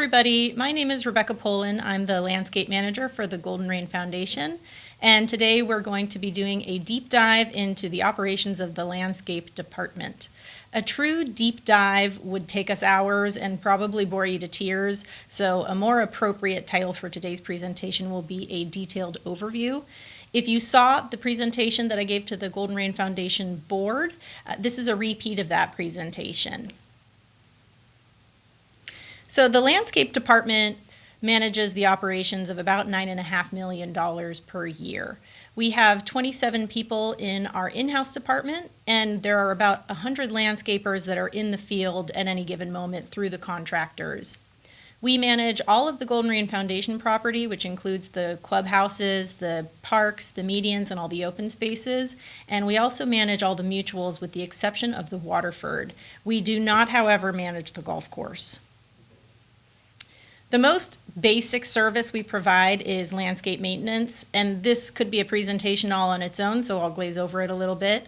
everybody, my name is Rebecca Pollon. I'm the landscape manager for the Golden Rain Foundation, and today we're going to be doing a deep dive into the operations of the landscape department. A true deep dive would take us hours and probably bore you to tears, so a more appropriate title for today's presentation will be a detailed overview. If you saw the presentation that I gave to the Golden Rain Foundation board, this is a repeat of that presentation. So the landscape department manages the operations of about $9.5 million per year. We have 27 people in our in-house department, and there are about 100 landscapers that are in the field at any given moment through the contractors. We manage all of the Golden Rain Foundation property, which includes the clubhouses, the parks, the medians, and all the open spaces. And we also manage all the mutuals with the exception of the Waterford. We do not, however, manage the golf course. The most basic service we provide is landscape maintenance, and this could be a presentation all on its own, so I'll glaze over it a little bit.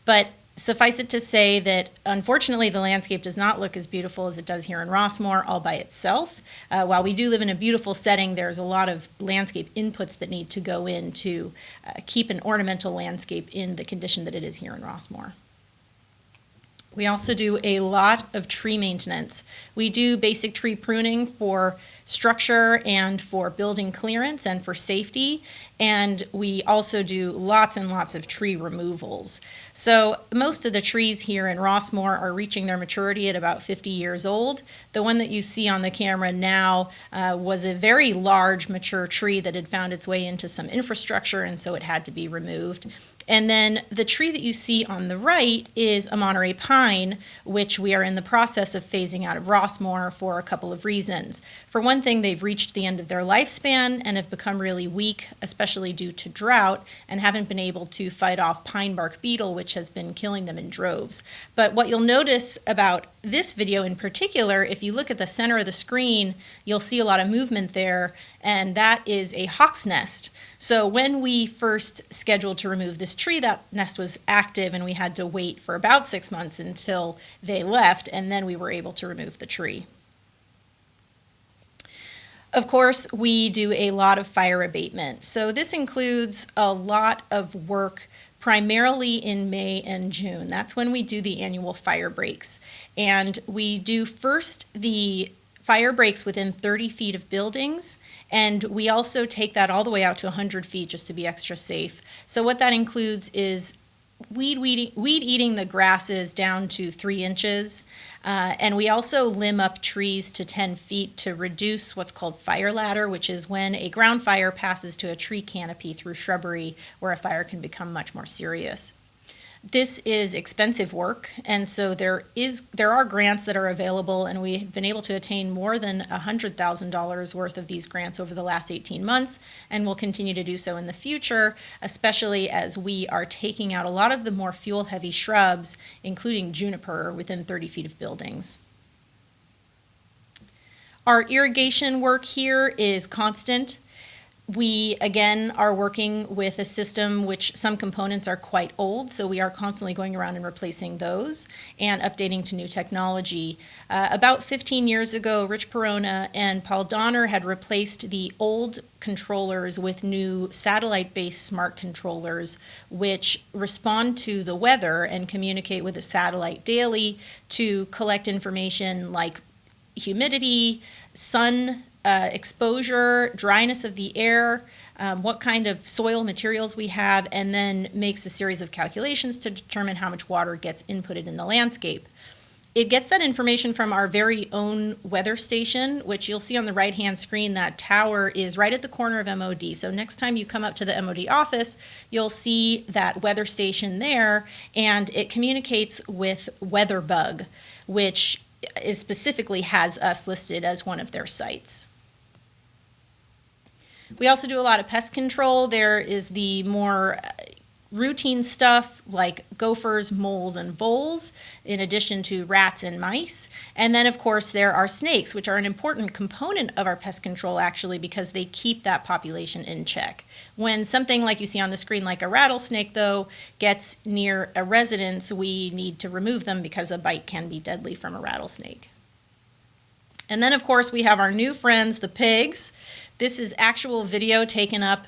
But suffice it to say that unfortunately the landscape does not look as beautiful as it does here in Rossmoor all by itself. While we do live in a beautiful setting, there's a lot of landscape inputs that need to go in to keep an ornamental landscape in the condition that it is here in Rossmoor. We also do a lot of tree maintenance. We do basic tree pruning for structure and for building clearance and for safety, and we also do lots and lots of tree removals. So most of the trees here in Rossmoor are reaching their maturity at about 50 years old. The one that you see on the camera now was a very large mature tree that had found its way into some infrastructure, and so it had to be removed. And then the tree that you see on the right is a Monterey pine, which we are in the process of phasing out of Rossmoor for a couple of reasons. For one thing, they've reached the end of their lifespan and have become really weak, especially due to drought, and haven't been able to fight off pine bark beetle, which has been killing them in droves. But what you'll notice about this video in particular, if you look at the center of the screen, you'll see a lot of movement there, and that is a hawk's nest. So when we first scheduled to remove this tree, that nest was active, and we had to wait for about 6 months until they left, and then we were able to remove the tree. Of course, we do a lot of fire abatement. So this includes a lot of work primarily in May and June. That's when we do the annual fire breaks. And we do first the fire breaks within 30 feet of buildings, and we also take that all the way out to 100 feet just to be extra safe. So what that includes is weed eating the grasses down to 3 inches, and we also limb up trees to 10 feet to reduce what's called fire ladder, which is when a ground fire passes to a tree canopy through shrubbery where a fire can become much more serious. This is expensive work, and so there are grants that are available, and we've been able to attain more than $100,000 worth of these grants over the last 18 months, and will continue to do so in the future, especially as we are taking out a lot of the more fuel-heavy shrubs, including juniper, within 30 feet of buildings. Our irrigation work here is constant. We, again, are working with a system which some components are quite old, so we are constantly going around and replacing those and updating to new technology. About 15 years ago, Rich Perona and Paul Donner had replaced the old controllers with new satellite-based smart controllers, which respond to the weather and communicate with the satellite daily to collect information like humidity, sun exposure, dryness of the air, what kind of soil materials we have, and then makes a series of calculations to determine how much water gets inputted in the landscape. It gets that information from our very own weather station, which you'll see on the right-hand screen. That tower is right at the corner of MOD. So next time you come up to the MOD office, you'll see that weather station there, and it communicates with WeatherBug, which specifically has us listed as one of their sites. We also do a lot of pest control. There is the more routine stuff like gophers, moles, and voles, in addition to rats and mice. And then, of course, there are snakes, which are an important component of our pest control, actually, because they keep that population in check. When something like you see on the screen, like a rattlesnake, though, gets near a residence, we need to remove them because a bite can be deadly from a rattlesnake. And then, of course, we have our new friends, the pigs. This is actual video taken up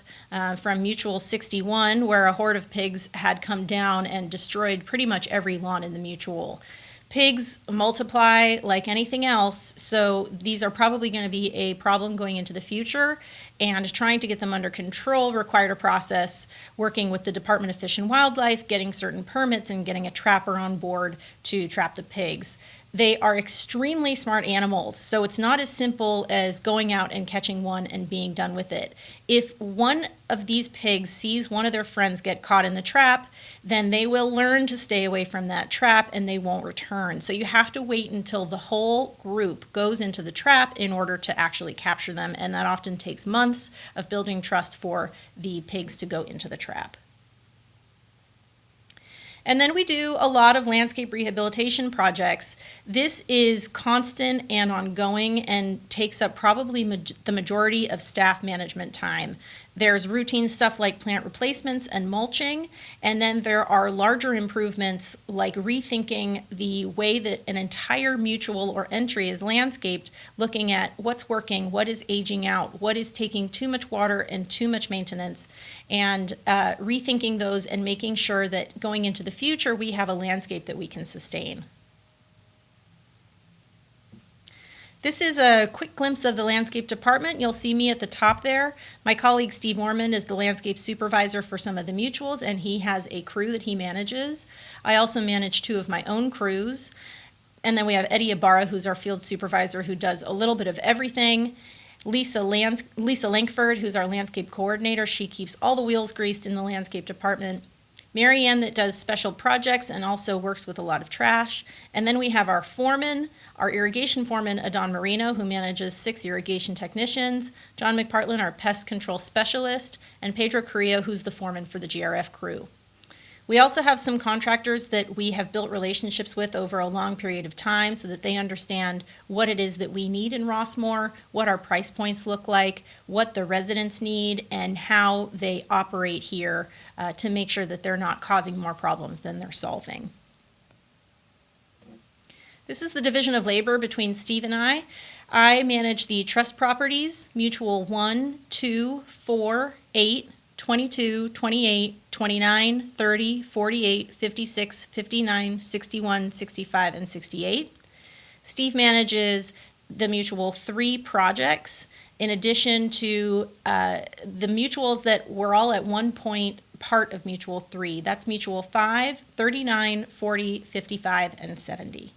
from Mutual 61, where a horde of pigs had come down and destroyed pretty much every lawn in the Mutual. Pigs multiply like anything else, so these are probably going to be a problem going into the future, and trying to get them under control required a process working with the Department of Fish and Wildlife, getting certain permits, and getting a trapper on board to trap the pigs. They are extremely smart animals, so it's not as simple as going out and catching one and being done with it. If one of these pigs sees one of their friends get caught in the trap, then they will learn to stay away from that trap and they won't return. So you have to wait until the whole group goes into the trap in order to actually capture them, and that often takes months of building trust for the pigs to go into the trap. And then we do a lot of landscape rehabilitation projects. This is constant and ongoing and takes up probably the majority of staff management time. There's routine stuff like plant replacements and mulching, and then there are larger improvements like rethinking the way that an entire mutual or entry is landscaped, looking at what's working, what is aging out, what is taking too much water and too much maintenance, and rethinking those and making sure that going into the future we have a landscape that we can sustain. This is a quick glimpse of the landscape department. You'll see me at the top there. My colleague Steve Ormond is the landscape supervisor for some of the mutuals, and he has a crew that he manages. I also manage 2 of my own crews. And then we have Eddie Ibarra, who's our field supervisor, who does a little bit of everything. Lisa Lankford, who's our landscape coordinator. She keeps all the wheels greased in the landscape department. Mary Ann, that does special projects and also works with a lot of trash. And then we have our foreman, our irrigation foreman, Adon Marino, who manages 6 irrigation technicians, John McPartlin, our pest control specialist, and Pedro Correa, who's the foreman for the GRF crew. We also have some contractors that we have built relationships with over a long period of time so that they understand what it is that we need in Rossmoor, what our price points look like, what the residents need, and how they operate here to make sure that they're not causing more problems than they're solving. This is the division of labor between Steve and I. I manage the trust properties, Mutual 1, 2, 4, 8, 22, 28, 29, 30, 48, 56, 59, 61, 65, and 68. Steve manages the Mutual 3 projects, in addition to the mutuals that were all at one point part of Mutual 3. That's Mutual 5, 39, 40, 55, and 70.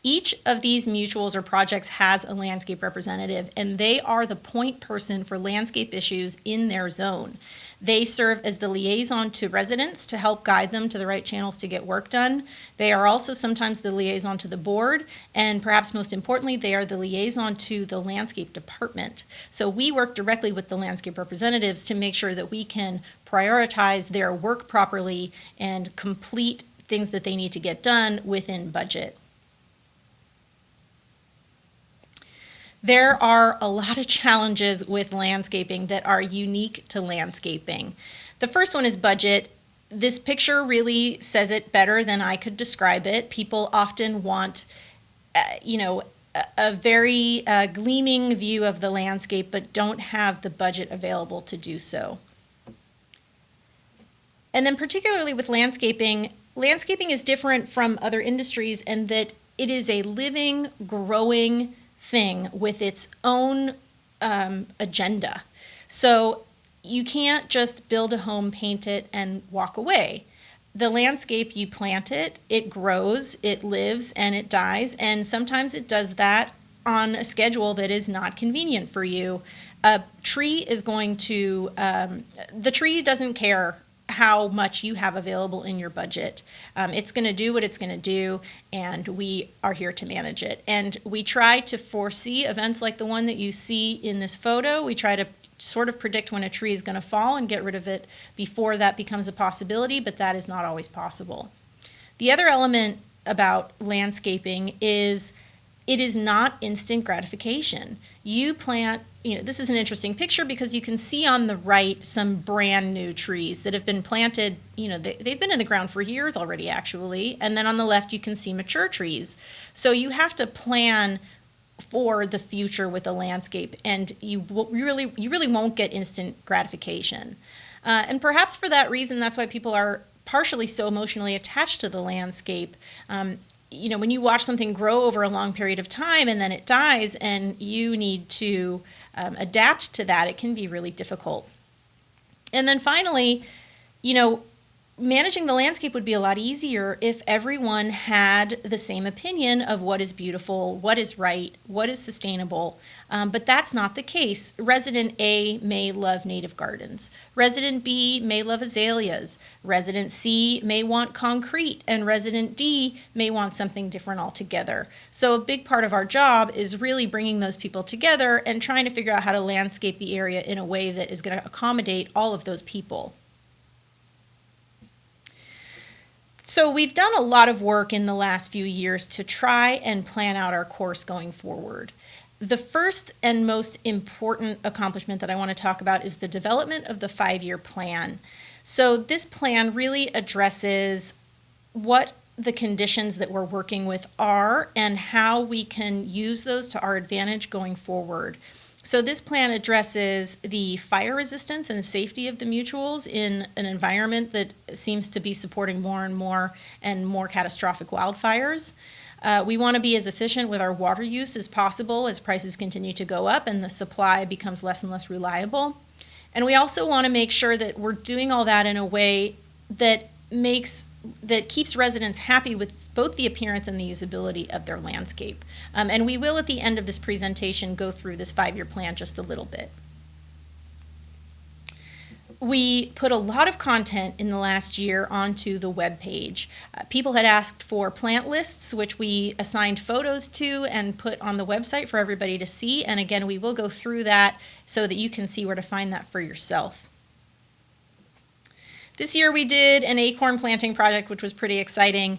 Each of these mutuals or projects has a landscape representative, and they are the point person for landscape issues in their zone. They serve as the liaison to residents to help guide them to the right channels to get work done. They are also sometimes the liaison to the board, and perhaps most importantly, they are the liaison to the landscape department. So we work directly with the landscape representatives to make sure that we can prioritize their work properly and complete things that they need to get done within budget. There are a lot of challenges with landscaping that are unique to landscaping. The first one is budget. This picture really says it better than I could describe it. People often want, a very gleaming view of the landscape, but don't have the budget available to do so. And then particularly with landscaping is different from other industries in that it is a living, growing thing with its own agenda. So you can't just build a home, paint it, and walk away. The landscape, you plant it, it grows, it lives, and it dies, and sometimes it does that on a schedule that is not convenient for you. A tree is going to, the tree doesn't care how much you have available in your budget. It's going to do what it's going to do, and we are here to manage it. And we try to foresee events like the one that you see in this photo. We try to sort of predict when a tree is going to fall and get rid of it before that becomes a possibility, but that is not always possible. The other element about landscaping is it is not instant gratification. You plant, this is an interesting picture because you can see on the right some brand new trees that have been planted, they've been in the ground for years already actually, and then on the left you can see mature trees. So you have to plan for the future with the landscape, and you really won't get instant gratification. And perhaps for that reason, that's why people are partially so emotionally attached to the landscape. When you watch something grow over a long period of time and then it dies and you need to adapt to that, it can be really difficult. And then finally, managing the landscape would be a lot easier if everyone had the same opinion of what is beautiful, what is right, what is sustainable. But that's not the case. Resident A may love native gardens. Resident B may love azaleas. Resident C may want concrete. And Resident D may want something different altogether. So a big part of our job is really bringing those people together and trying to figure out how to landscape the area in a way that is going to accommodate all of those people. So we've done a lot of work in the last few years to try and plan out our course going forward. The first and most important accomplishment that I want to talk about is the development of the 5-year plan. So this plan really addresses what the conditions that we're working with are and how we can use those to our advantage going forward. So this plan addresses the fire resistance and safety of the mutuals in an environment that seems to be supporting more and more catastrophic wildfires. We want to be as efficient with our water use as possible as prices continue to go up and the supply becomes less and less reliable. And we also want to make sure that we're doing all that in a way that keeps residents happy with both the appearance and the usability of their landscape. And we will, at the end of this presentation, go through this 5-year plan just a little bit. We put a lot of content in the last year onto the web page. People had asked for plant lists, which we assigned photos to and put on the website for everybody to see. And again, we will go through that so that you can see where to find that for yourself. This year we did an acorn planting project, which was pretty exciting.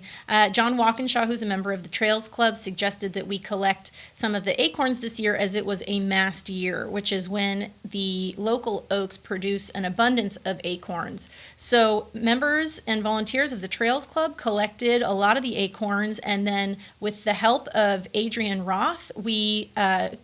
John Walkinshaw, who's a member of the Trails Club, suggested that we collect some of the acorns this year as it was a mast year, which is when the local oaks produce an abundance of acorns. So members and volunteers of the Trails Club collected a lot of the acorns, and then with the help of Adrian Roth, we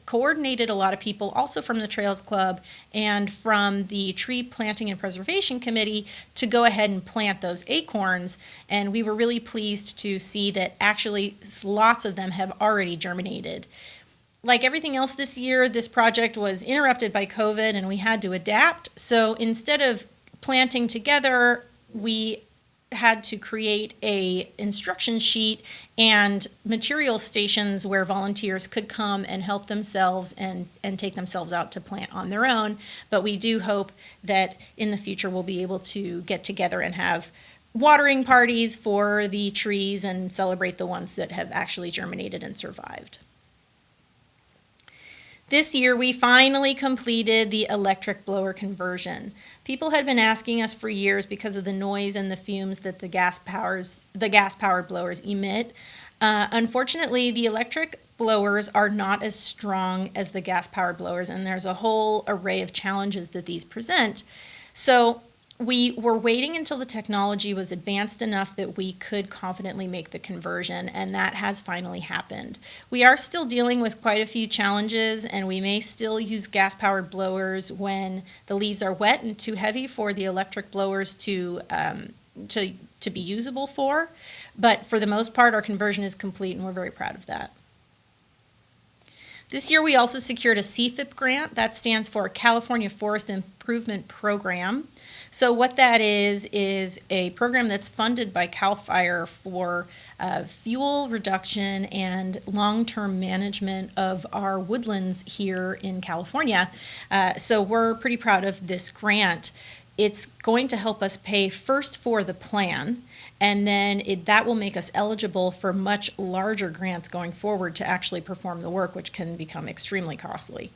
coordinated a lot of people also from the Trails Club and from the Tree Planting and Preservation Committee to go ahead and plant those acorns, and we were really pleased to see that actually lots of them have already germinated. Like everything else this year, this project was interrupted by COVID and we had to adapt. So instead of planting together, we had to create a instruction sheet and material stations where volunteers could come and help themselves and take themselves out to plant on their own. But we do hope that in the future we'll be able to get together and have watering parties for the trees and celebrate the ones that have actually germinated and survived. This year, we finally completed the electric blower conversion. People had been asking us for years because of the noise and the fumes that the gas-powered blowers emit. Unfortunately, the electric blowers are not as strong as the gas-powered blowers, and there's a whole array of challenges that these present. So we were waiting until the technology was advanced enough that we could confidently make the conversion, and that has finally happened. We are still dealing with quite a few challenges, and we may still use gas-powered blowers when the leaves are wet and too heavy for the electric blowers to be usable for. But for the most part, our conversion is complete, and we're very proud of that. This year, we also secured a CFIP grant. That stands for California Forest Improvement Program. So what that is a program that's funded by CAL FIRE for fuel reduction and long-term management of our woodlands here in California. So we're pretty proud of this grant. It's going to help us pay first for the plan, and then that will make us eligible for much larger grants going forward to actually perform the work, which can become extremely costly.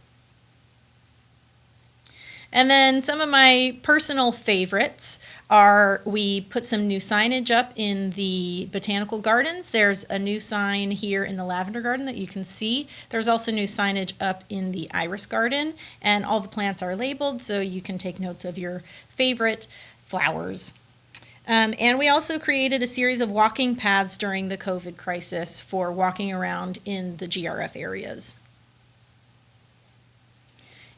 And then some of my personal favorites are we put some new signage up in the botanical gardens. There's a new sign here in the lavender garden that you can see. There's also new signage up in the iris garden, and all the plants are labeled so you can take notes of your favorite flowers. And we also created a series of walking paths during the COVID crisis for walking around in the GRF areas.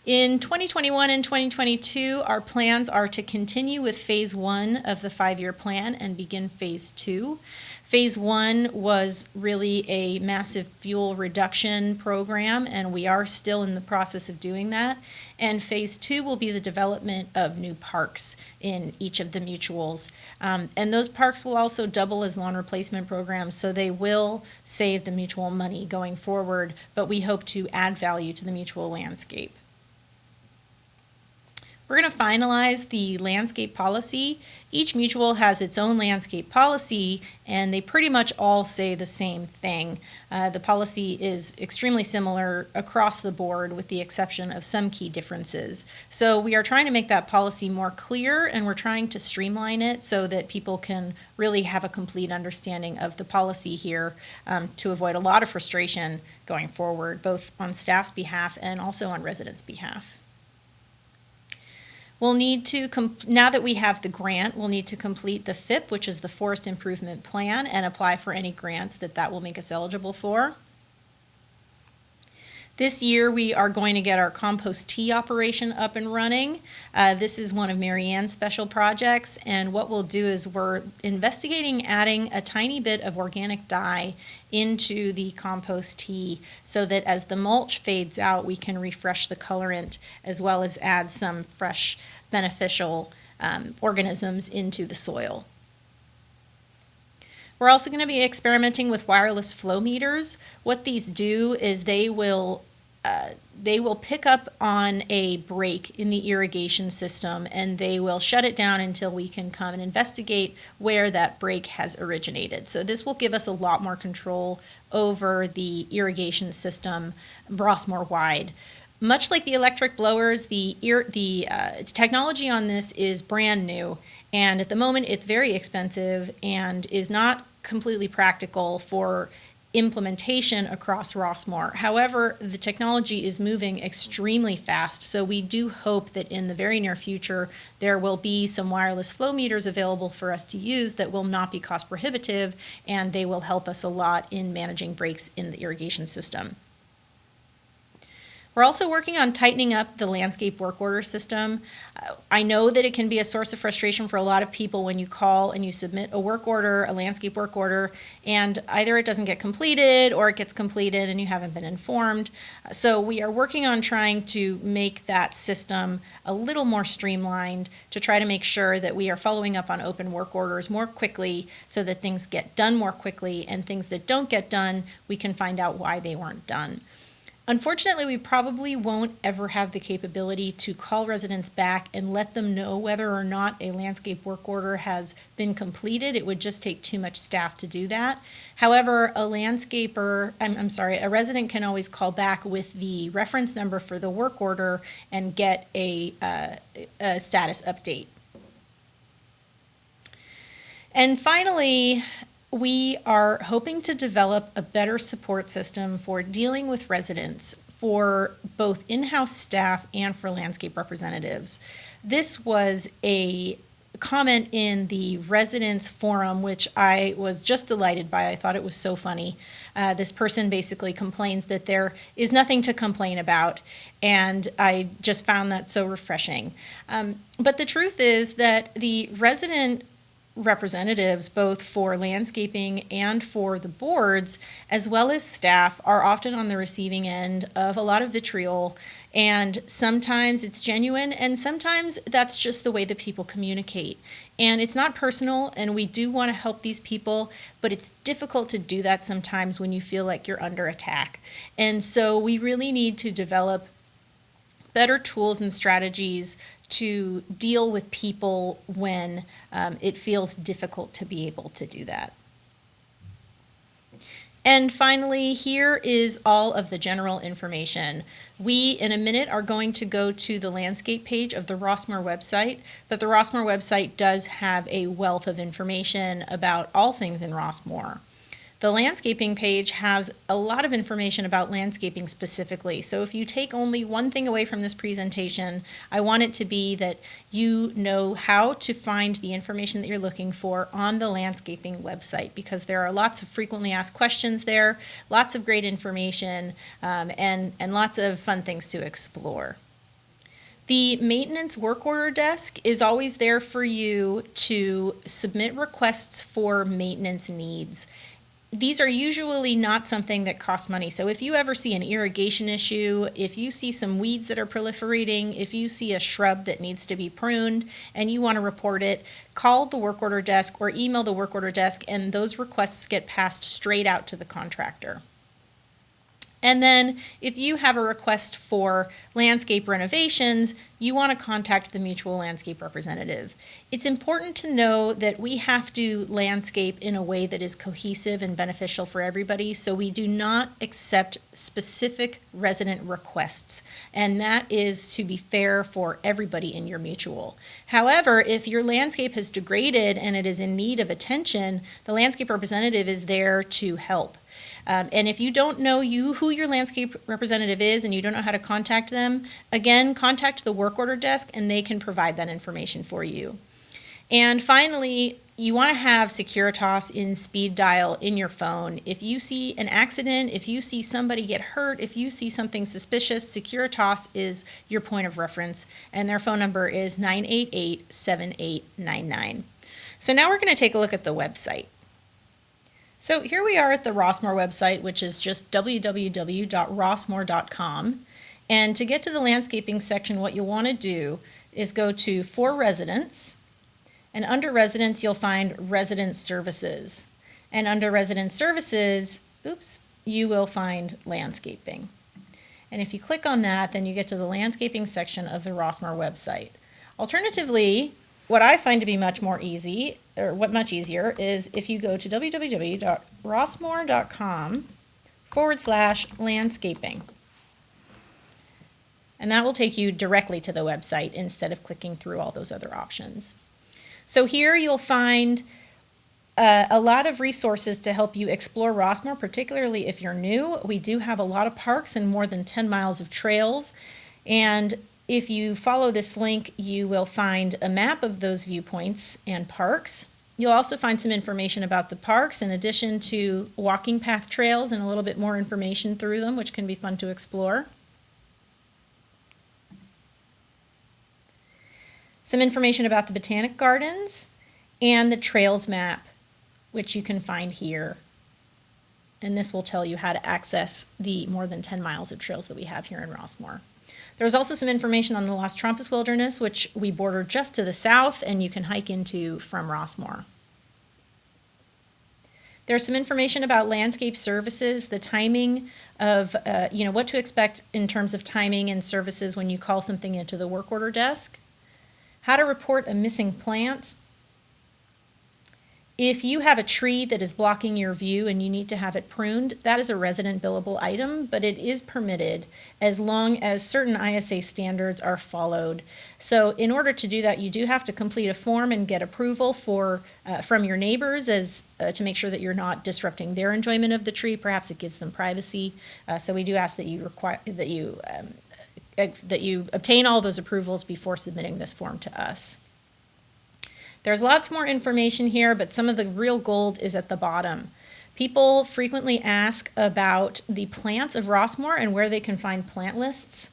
In 2021 and 2022, our plans are to continue with phase 1 of the 5-year plan and begin phase 2. Phase 1 was really a massive fuel reduction program, and we are still in the process of doing that. And phase 2 will be the development of new parks in each of the mutuals. And those parks will also double as lawn replacement programs, so they will save the mutual money going forward, but we hope to add value to the mutual landscape. We're going to finalize the landscape policy. Each mutual has its own landscape policy, and they pretty much all say the same thing. The policy is extremely similar across the board with the exception of some key differences. So we are trying to make that policy more clear, and we're trying to streamline it so that people can really have a complete understanding of the policy here to avoid a lot of frustration going forward, both on staff's behalf and also on residents' behalf. We'll need to, now that we have the grant, we'll need to complete the FIP, which is the Forest Improvement Plan, and apply for any grants that will make us eligible for. This year we are going to get our Compost Tea operation up and running. This is one of Mary Ann's special projects, and what we'll do is we're investigating adding a tiny bit of organic dye into the compost tea so that as the mulch fades out, we can refresh the colorant as well as add some fresh beneficial organisms into the soil. We're also going to be experimenting with wireless flow meters. What these do is they will pick up on a break in the irrigation system, and they will shut it down until we can come and investigate where that break has originated. So this will give us a lot more control over the irrigation system Rossmoor wide. Much like the electric blowers, the technology on this is brand new, and at the moment it's very expensive and is not completely practical for implementation across Rossmoor. However, the technology is moving extremely fast, so we do hope that in the very near future there will be some wireless flow meters available for us to use that will not be cost prohibitive, and they will help us a lot in managing breaks in the irrigation system. We're also working on tightening up the landscape work order system. I know that it can be a source of frustration for a lot of people when you call and you submit a work order, a landscape work order, and either it doesn't get completed or it gets completed and you haven't been informed. So we are working on trying to make that system a little more streamlined to try to make sure that we are following up on open work orders more quickly so that things get done more quickly, and things that don't get done, we can find out why they weren't done. Unfortunately, we probably won't ever have the capability to call residents back and let them know whether or not a landscape work order has been completed. It would just take too much staff to do that. However, a resident can always call back with the reference number for the work order and get a status update. And finally, we are hoping to develop a better support system for dealing with residents for both in-house staff and for landscape representatives. This was a comment in the residents forum, which I was just delighted by. I thought it was so funny. This person basically complains that there is nothing to complain about, and I just found that so refreshing. But the truth is that the resident representatives, both for landscaping and for the boards, as well as staff, are often on the receiving end of a lot of vitriol, and sometimes it's genuine and sometimes that's just the way that people communicate. And it's not personal, and we do want to help these people, but it's difficult to do that sometimes when you feel like you're under attack. And so we really need to develop better tools and strategies to deal with people when it feels difficult to be able to do that. And finally, here is all of the general information. We, in a minute, are going to go to the landscape page of the Rossmoor website, but the Rossmoor website does have a wealth of information about all things in Rossmoor. The landscaping page has a lot of information about landscaping specifically. So if you take only one thing away from this presentation, I want it to be that you know how to find the information that you're looking for on the landscaping website, because there are lots of frequently asked questions there, lots of great information, and lots of fun things to explore. The maintenance work order desk is always there for you to submit requests for maintenance needs. These are usually not something that costs money. So if you ever see an irrigation issue, if you see some weeds that are proliferating, if you see a shrub that needs to be pruned and you want to report it, call the work order desk or email the work order desk, and those requests get passed straight out to the contractor. And then if you have a request for landscape renovations, you want to contact the mutual landscape representative. It's important to know that we have to landscape in a way that is cohesive and beneficial for everybody, so we do not accept specific resident requests, and that is to be fair for everybody in your mutual. However, if your landscape has degraded and it is in need of attention, the landscape representative is there to help. And if you don't know who your landscape representative is and you don't know how to contact them, again, contact the work order desk and they can provide that information for you. And finally, you want to have Securitas in speed dial in your phone. If you see an accident, if you see somebody get hurt, if you see something suspicious, Securitas is your point of reference, and their phone number is 988-7899. So now we're going to take a look at the website. So here we are at the Rossmoor website, which is just www.rossmoor.com. And to get to the landscaping section, what you'll want to do is go to For Residents. And under Residents, you'll find Resident Services. And under Resident Services, you will find Landscaping. And if you click on that, then you get to the landscaping section of the Rossmoor website. Alternatively, what I find to be much easier is if you go to www.rossmoor.com/landscaping. And that will take you directly to the website instead of clicking through all those other options. So here you'll find a lot of resources to help you explore Rossmoor, particularly if you're new. We do have a lot of parks and more than 10 miles of trails. And if you follow this link, you will find a map of those viewpoints and parks. You'll also find some information about the parks in addition to walking path trails and a little bit more information through them, which can be fun to explore. Some information about the Botanic Gardens and the trails map, which you can find here. And this will tell you how to access the more than 10 miles of trails that we have here in Rossmoor. There's also some information on the Las Trampas Wilderness, which we border just to the south and you can hike into from Rossmoor. There's some information about landscape services, the timing of, what to expect in terms of timing and services when you call something into the work order desk, how to report a missing plant. If you have a tree that is blocking your view and you need to have it pruned, that is a resident billable item, but it is permitted as long as certain ISA standards are followed. So in order to do that, you do have to complete a form and get approval from your neighbors to make sure that you're not disrupting their enjoyment of the tree. Perhaps it gives them privacy. So we do ask that you obtain all those approvals before submitting this form to us. There's lots more information here, but some of the real gold is at the bottom. People frequently ask about the plants of Rossmoor and where they can find plant lists,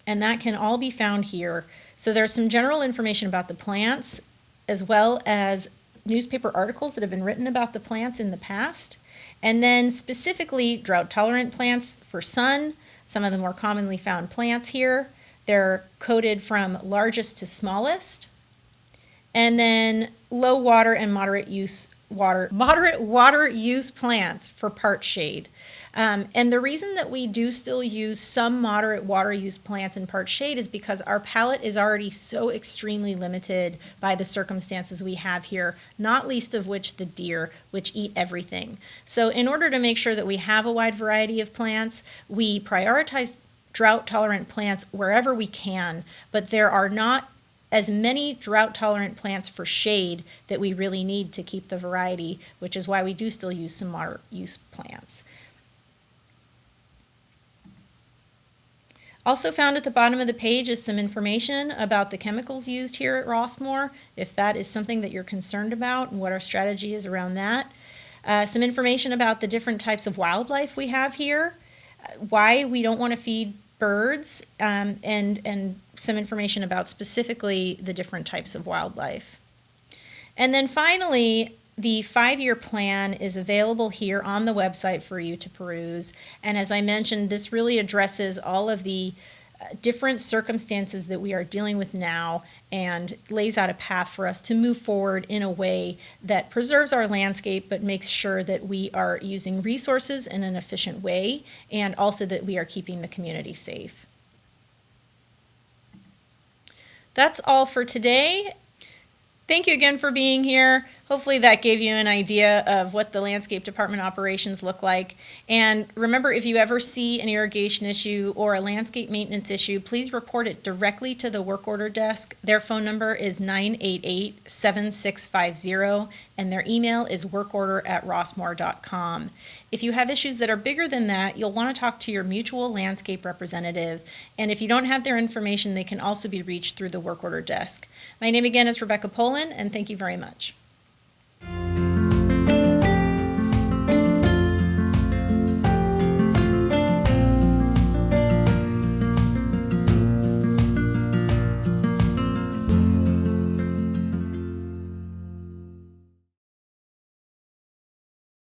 and that can all be found here. So there's some general information about the plants, as well as newspaper articles that have been written about the plants in the past, and then specifically drought-tolerant plants for sun, some of the more commonly found plants here. They're coded from largest to smallest. And then low water and moderate use moderate water use plants for part shade. And the reason that we do still use some moderate water use plants in part shade is because our palette is already so extremely limited by the circumstances we have here, not least of which the deer, which eat everything. So in order to make sure that we have a wide variety of plants, we prioritize drought-tolerant plants wherever we can, but there are not as many drought-tolerant plants for shade that we really need to keep the variety, which is why we do still use some moderate use plants. Also found at the bottom of the page is some information about the chemicals used here at Rossmoor, if that is something that you're concerned about and what our strategy is around that. Some information about the different types of wildlife we have here, why we don't want to feed birds, and some information about specifically the different types of wildlife. And then finally, the 5-year plan is available here on the website for you to peruse. And as I mentioned, this really addresses all of the different circumstances that we are dealing with now and lays out a path for us to move forward in a way that preserves our landscape but makes sure that we are using resources in an efficient way and also that we are keeping the community safe. That's all for today. Thank you again for being here. Hopefully that gave you an idea of what the landscape department operations look like. And remember, if you ever see an irrigation issue or a landscape maintenance issue, please report it directly to the work order desk. Their phone number is 988-7650, and their email is workorder@rossmoor.com. If you have issues that are bigger than that, you'll want to talk to your mutual landscape representative. And if you don't have their information, they can also be reached through the work order desk. My name again is Rebecca Pollon, and thank you very much.